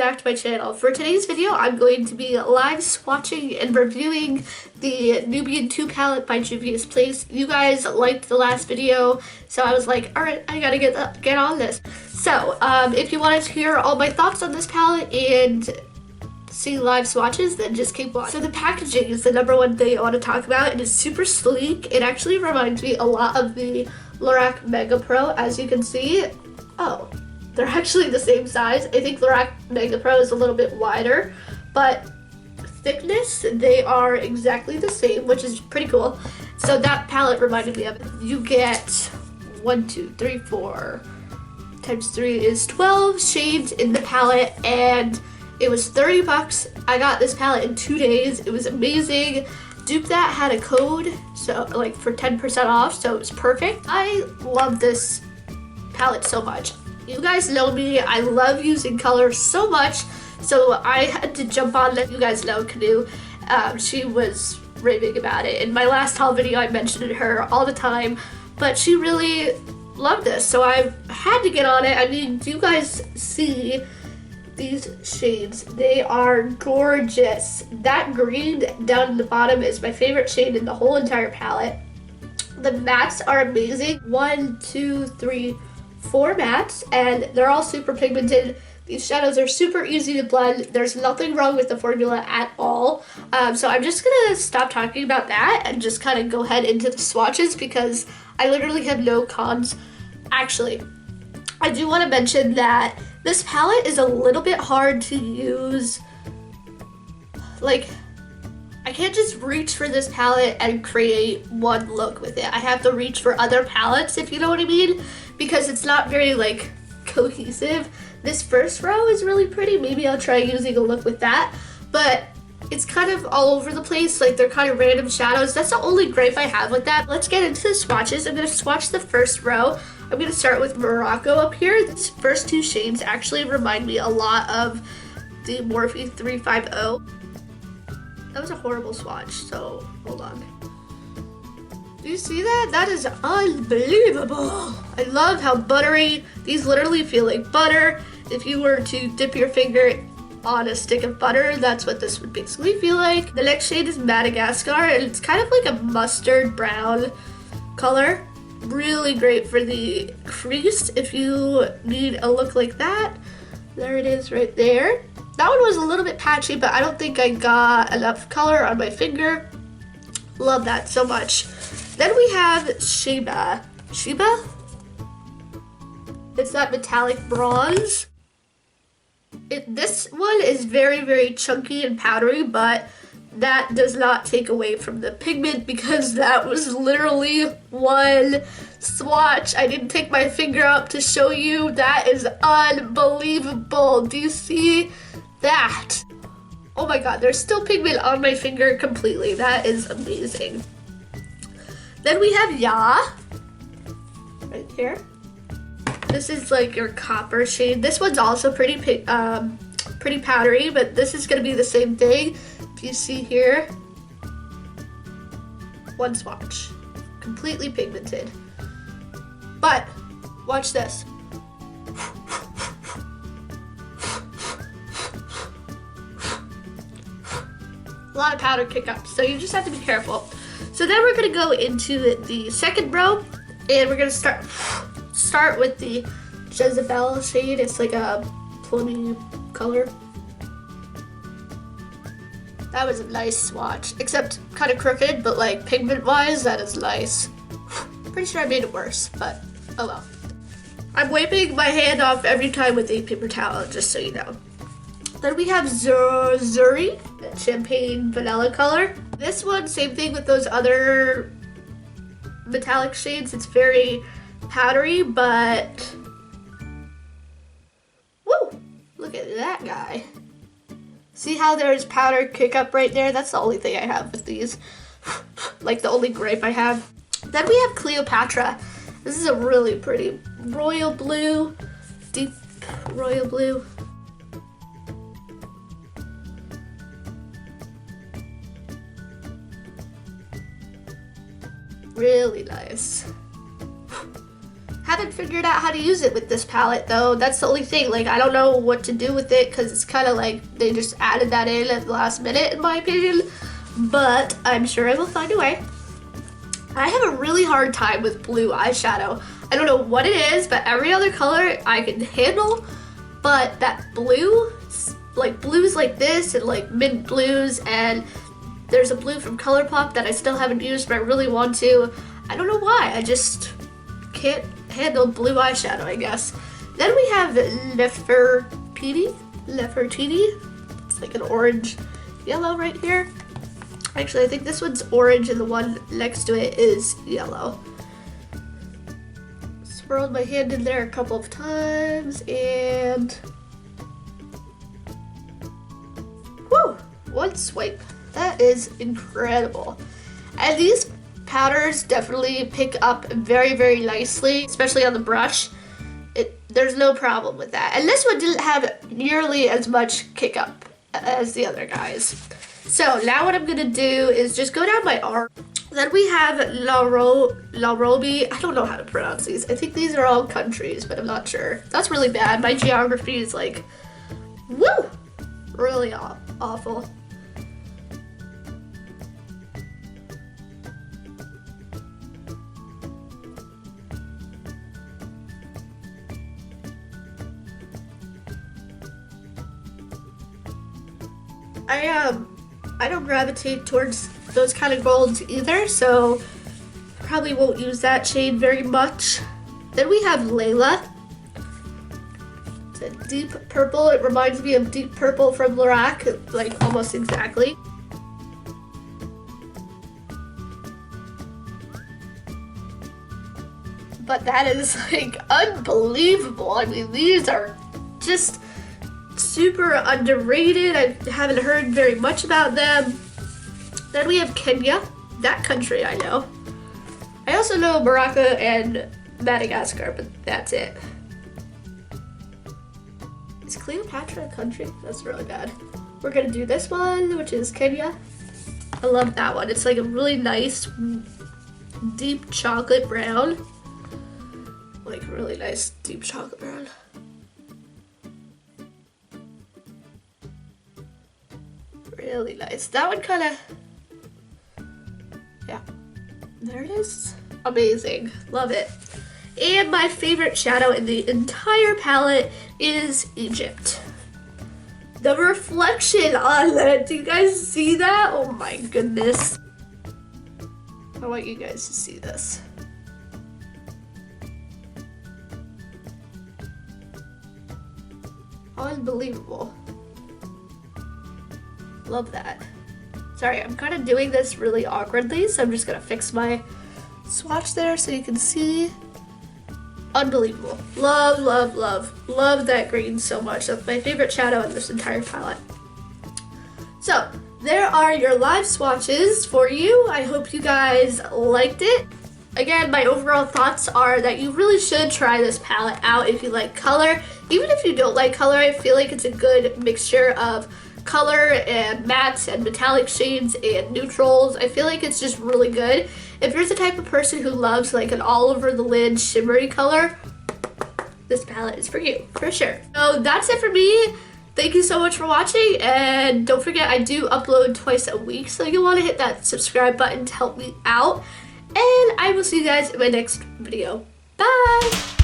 back to my channel. For today's video, I'm going to be live swatching and reviewing the Nubian 2 palette by Juvia's Place. You guys liked the last video, so I was like, alright, I gotta get on this. So, if you wanted to hear all my thoughts on this palette and see live swatches, then just keep watching. So the packaging is the number one thing I want to talk about. It is super sleek. It actually reminds me a lot of the Lorac Mega Pro, as you can see. Oh, they're actually the same size. I think Lorac Mega Pro is a little bit wider, but thickness, they are exactly the same, which is pretty cool. So that palette reminded me of it. You get 1, 2, 3, 4 times 3 is 12 shades in the palette, and it was 30 bucks. I got this palette in 2 days. It was amazing. That had a code, so like for 10% off, so it was perfect. I love this palette so much. You guys know me, I love using color so much, so I had to jump on that. You guys know Canoe. She was raving about it. In my last haul video, I mentioned her all the time, but she really loved this, so I had to get on it. I mean, do you guys see these shades? They are gorgeous. That green down in the bottom is my favorite shade in the whole entire palette. The mattes are amazing. 1, 2, 3, 4 mattes, and they're all super pigmented. These shadows are super easy to blend. There's nothing wrong with the formula at all. So I'm just gonna stop talking about that and just kind of go ahead into the swatches because I literally have no cons. Actually, I do want to mention that this palette is a little bit hard to use. Like, I can't just reach for this palette and create one look with it. I have to reach for other palettes, if you know what I mean, because it's not very like cohesive. This first row is really pretty. Maybe I'll try using a look with that, but it's kind of all over the place. Like, they're kind of random shadows. That's the only gripe I have with that. Let's get into the swatches. I'm gonna swatch the first row. I'm gonna start with Morocco up here. These first 2 shades actually remind me a lot of the Morphe 350. That was a horrible swatch, so hold on. Do you see that? That is unbelievable. I love how buttery, these literally feel like butter. If you were to dip your finger on a stick of butter, that's what this would basically feel like. The next shade is Madagascar, and it's kind of like a mustard brown color. Really great for the crease if you need a look like that. There it is right there. That one was a little bit patchy, but I don't think I got enough color on my finger. Love that so much. Then we have Sheba. Sheba? It's that metallic bronze. This one is very, very chunky and powdery, but that does not take away from the pigment because that was literally one swatch. I didn't take my finger up to show you. That is unbelievable. Do you see that? Oh my god, there's still pigment on my finger completely. That is amazing. Then we have Ya, right here. This is like your copper shade. This one's also pretty powdery, but this is gonna be the same thing. If you see here, one swatch, completely pigmented. But watch this. A lot of powder kick up, so you just have to be careful. So then we're gonna go into the second row, and we're gonna start with the Jezebel shade. It's like a plummy color. That was a nice swatch, except kind of crooked, but like pigment-wise, that is nice. Pretty sure I made it worse, but oh well. I'm wiping my hand off every time with a paper towel, just so you know. Then we have Zuri, that champagne vanilla color. This one, same thing with those other metallic shades. It's very powdery, but woo! Look at that guy. See how there's powder kick up right there? That's the only thing I have with these. Like the only gripe I have. Then we have Cleopatra. This is a really pretty royal blue, deep royal blue. Really nice. haven't figured out how to use it with this palette though. That's the only thing. Like, I don't know what to do with it because it's kind of like they just added that in at the last minute in my opinion. But I'm sure I will find a way. I have a really hard time with blue eyeshadow. I don't know what it is, but every other color I can handle. But that blue, like blues like this and like mint blues, and there's a blue from ColourPop that I still haven't used but I really want to. I don't know why, I just can't handle blue eyeshadow, I guess. Then we have Nefertiti. It's like an orange yellow right here. Actually, I think this one's orange and the one next to it is yellow. Swirled my hand in there a couple of times and whew, one swipe. That is incredible. And these powders definitely pick up very, very nicely, especially on the brush. There's no problem with that. And this one didn't have nearly as much kick up as the other guys. So now what I'm gonna do is just go down my arm. Then we have La Robe. I don't know how to pronounce these. I think these are all countries, but I'm not sure. That's really bad. My geography is like, woo, really awful. I don't gravitate towards those kind of golds either, so probably won't use that shade very much. Then we have Layla. It's a deep purple. It reminds me of Deep Purple from Lorac, like almost exactly. But that is like unbelievable. I mean, these are just super underrated. I haven't heard very much about them. Then we have Kenya. That country I know. I also know Morocco and Madagascar, but that's it. Is Cleopatra a country? That's really bad. We're gonna do this one, which is Kenya. I love that one. It's like a really nice deep chocolate brown. Like really nice deep chocolate brown. Really nice. That one kind of, yeah, there it is. Amazing. Love it. And my favorite shadow in the entire palette is Egypt. The reflection on that. Do you guys see that? Oh my goodness. I want you guys to see this. Unbelievable. Love that. Sorry, I'm kind of doing this really awkwardly, so I'm just gonna fix my swatch there so you can see. Unbelievable. Love, love, love. Love that green so much. That's my favorite shadow in this entire palette. So, there are your live swatches for you. I hope you guys liked it. Again, my overall thoughts are that you really should try this palette out if you like color. Even if you don't like color, I feel like it's a good mixture of color and mattes and metallic shades and neutrals. I feel like it's just really good. If you're the type of person who loves like an all over the lid shimmery color, this palette is for you, for sure. So that's it for me. Thank you so much for watching, and don't forget I do upload twice a week, so you'll want to hit that subscribe button to help me out. And I will see you guys in my next video. Bye!